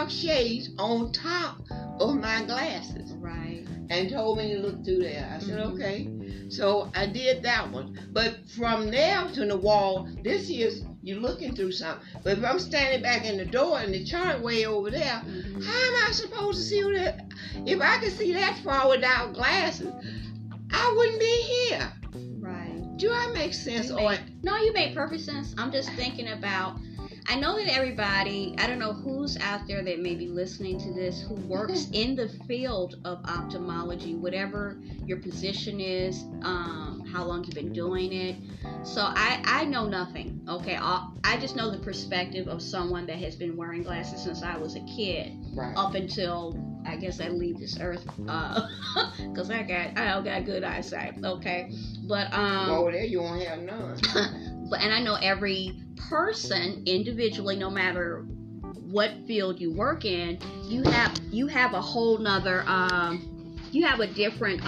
dark shades on top of my glasses. Right. And told me to look through there. I said, okay. So I did that one. But from there to the wall, this is, you're looking through something. But if I'm standing back in the door and the chart way over there, how am I supposed to see that? If I could see that far without glasses, I wouldn't be here. Right. Do I make sense? No, you make perfect sense. I'm just thinking about, I know that everybody, I don't know who's out there that may be listening to this, who works in the field of ophthalmology, whatever your position is, how long you've been doing it. So I know nothing, okay? I just know the perspective of someone that has been wearing glasses since I was a kid, right, up until I guess I leave this earth, because I don't got good eyesight, okay? But over there you won't have none. And I know every person individually, no matter what field you work in, you have a whole nother you have a different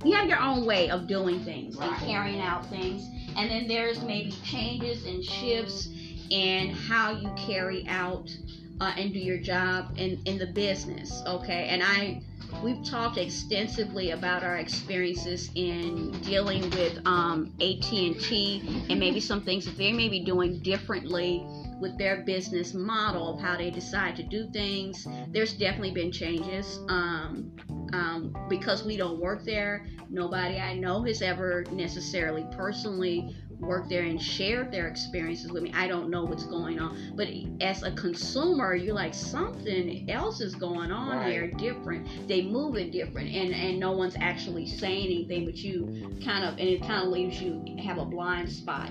you have your own way of doing things, right, and carrying out things. And then there's maybe changes and shifts in how you carry out and do your job in the business, okay? And we've talked extensively about our experiences in dealing with AT&T and maybe some things that they may be doing differently with their business model of how they decide to do things. There's definitely been changes. Because we don't work there, nobody I know has ever necessarily personally worked there and shared their experiences with me. I don't know what's going on, but as a consumer, you're like, something else is going on, right, here, different. They move it different, and no one's actually saying anything, but you kind of, and it kind of leaves you have a blind spot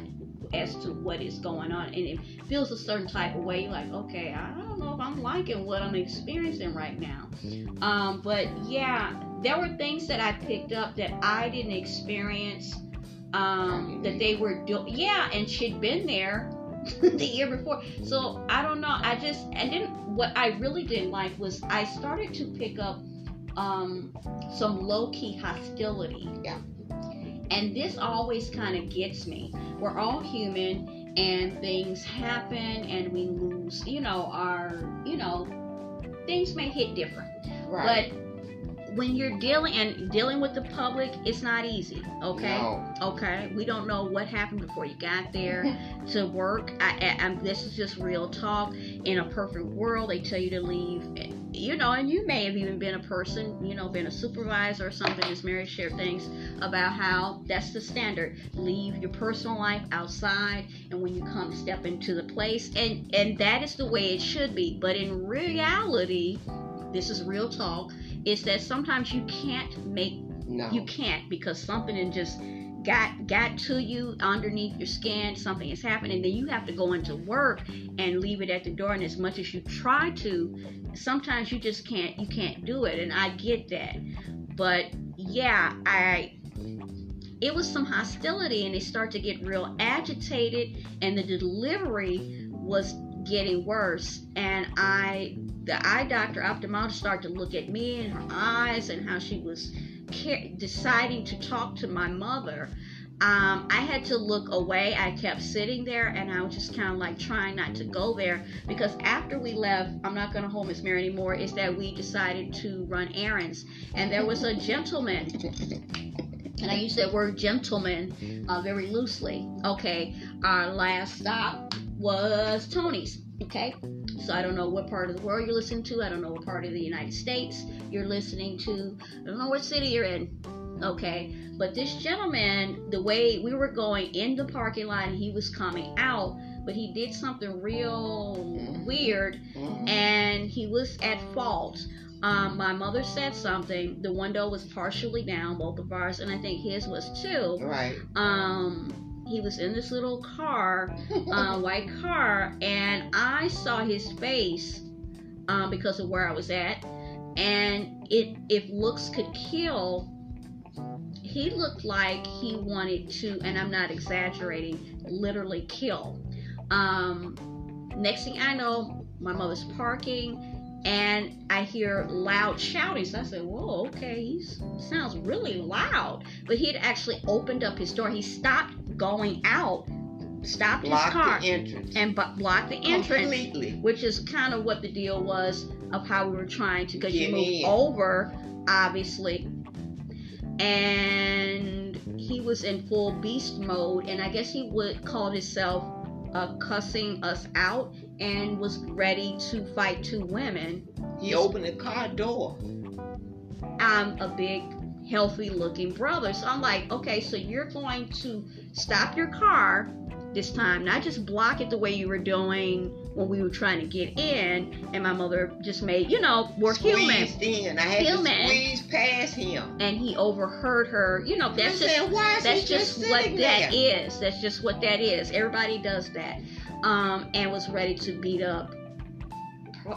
as to what is going on, and it feels a certain type of way. You're like, okay, I don't know if I'm liking what I'm experiencing right now. But yeah, there were things that I picked up that I didn't experience, that they were doing. Yeah, and she'd been there the year before. So I don't know. What I really didn't like was I started to pick up some low-key hostility. Yeah. And this always kind of gets me. We're all human, and things happen, and we lose, things may hit different. Right. But when you're dealing with the public, it's not easy, okay? No. Okay? We don't know what happened before you got there to work. This is just real talk. In a perfect world, they tell you to leave, and you may have even been a person, been a supervisor or something that's married, share things about how that's the standard. Leave your personal life outside, and when you come step into the place, and that is the way it should be. But in reality, this is real talk, is that sometimes you can't you can't, because something just got to you underneath your skin, something has happened, and then you have to go into work and leave it at the door. And as much as you try to, sometimes you just can't do it, and I get that. But yeah, it was some hostility, and they start to get real agitated, and the delivery was getting worse. And the eye doctor, ophthalmologist, started to look at me and her eyes and how she was deciding to talk to my mother. I had to look away. I kept sitting there, and I was just kind of like trying not to go there, because after we left, I'm not going to hold Miss Mary anymore, is that we decided to run errands, and there was a gentleman, and I use that word gentleman very loosely. Okay, our last stop was Tony's. Okay, so I don't know what part of the world you're listening to. I don't know what part of the United States you're listening to. I don't know what city you're in. Okay, but this gentleman, the way we were going in the parking lot and he was coming out, but he did something real weird, and he was at fault. My mother said something. The window was partially down, both of ours, and I think his was too. Right. He was in this little car, white car, and I saw his face because of where I was at. And if looks could kill, he looked like he wanted to, and I'm not exaggerating, literally kill. Next thing I know, my mother's parking, and I hear loud shouting. So I said, whoa, okay, he sounds really loud. But he had actually opened up his door. He stopped going out stopped his Blocked car the entrance. and blocked the entrance, Completely. which is kind of what the deal was of how we were trying to, because you Get moved in. over, obviously, and he was in full beast mode, and I guess he would call himself cussing us out and was ready to fight two women. He opened the car door. I'm a big, healthy looking brother. So I'm like, okay, so you're going to stop your car this time, not just block it the way you were doing when we were trying to get in. And my mother just made, we're human. Squeezed in. I had to squeeze past him. And he overheard her. That's just what that is. That's just what that is. Everybody does that. And was ready to beat up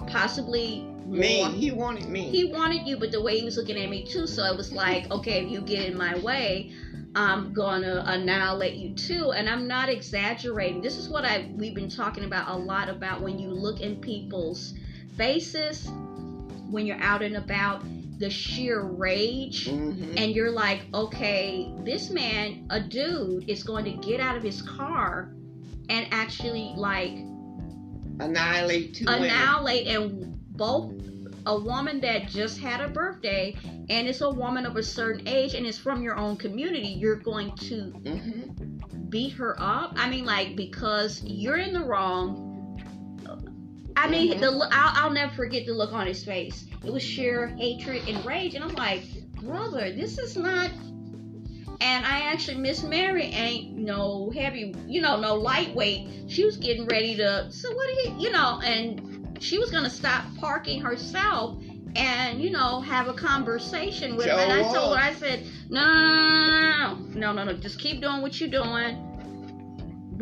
possibly me. He wanted me. He wanted you, but the way he was looking at me too. So it was like, okay, if you get in my way, I'm gonna annihilate you too. And I'm not exaggerating. This is what we've been talking about a lot, about when you look in people's faces when you're out and about, the sheer rage, and you're like, okay, this man, a dude, is going to get out of his car and actually like annihilate two women. And both a woman that just had a birthday, and it's a woman of a certain age, and it's from your own community. You're going to beat her up. I mean, like, because you're in the wrong. I mean, I'll never forget the look on his face. It was sheer hatred and rage, and I'm like, brother, this is not. And I actually, Miss Mary ain't no heavy, no lightweight. She was getting ready to. So what do you, and she was going to stop parking herself and, have a conversation with her. And I told her, I said, no, just keep doing what you're doing.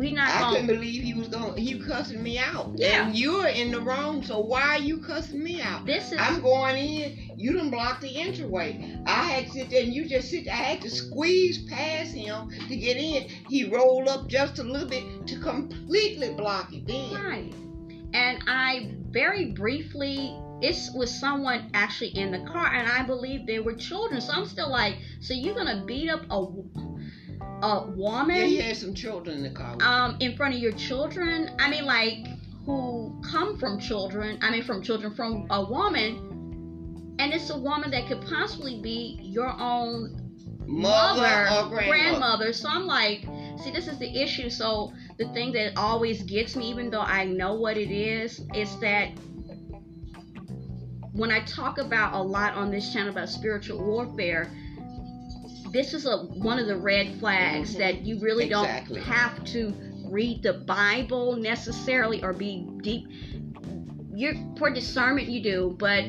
I couldn't believe he cussing me out. Yeah. And you're in the wrong, so why are you cussing me out? I'm going in, you done blocked the entryway. I had to sit there and you just sit there. I had to squeeze past him to get in. He rolled up just a little bit to completely block it in. Right. And I very briefly, it was someone actually in the car, and I believe they were children. So I'm still like, so you're going to beat up a woman? Yeah, he had some children in the car. In front of your children? I mean, like, who come from children. I mean, from a woman. And it's a woman that could possibly be your own mother or grandmother. So I'm like, see, this is the issue. So the thing that always gets me, even though I know what it is that when I talk about a lot on this channel about spiritual warfare, this is one of the red flags that you really don't have to read the Bible necessarily or be deep. For discernment you do, but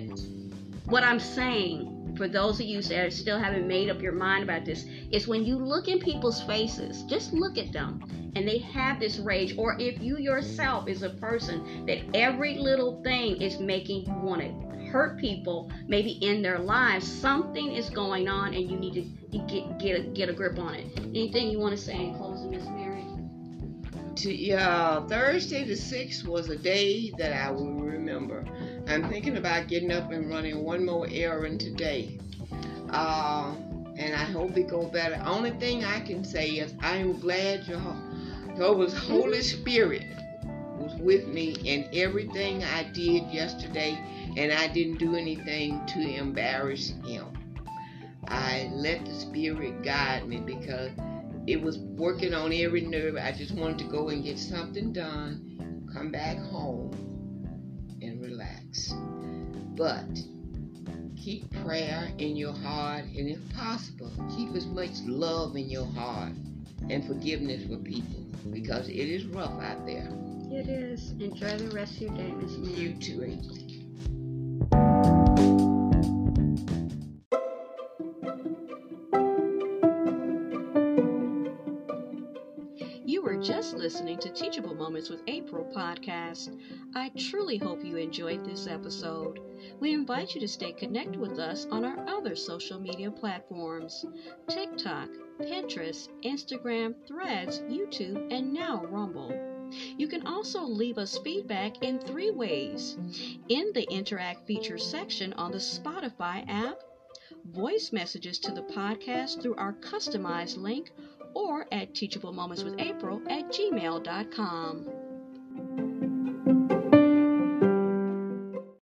what I'm saying, for those of you that still haven't made up your mind about this, is when you look in people's faces, just look at them, and they have this rage, or if you yourself is a person that every little thing is making you want to hurt people, maybe in their lives, something is going on, and you need to get a grip on it. Anything you want to say in closing, Miss Mary? Thursday the 6th was a day that I will remember. I'm thinking about getting up and running one more errand today, and I hope it goes better. Only thing I can say is I am glad Jehovah's Holy Spirit was with me in everything I did yesterday, and I didn't do anything to embarrass him. I let the Spirit guide me because it was working on every nerve. I just wanted to go and get something done, come back home, and relax. But keep prayer in your heart, and if possible, keep as much love in your heart and forgiveness for people, because it is rough out there. It is. Enjoy the rest of your day, Miss Mary. You too, April. You were just listening to Teachable Moments with April podcast. I truly hope you enjoyed this episode. We invite you to stay connected with us on our other social media platforms: TikTok, Pinterest, Instagram, Threads, YouTube, and now Rumble. You can also leave us feedback in 3 ways: in the Interact features section on the Spotify app, voice messages to the podcast through our customized link, or at teachablemomentswithapril@gmail.com.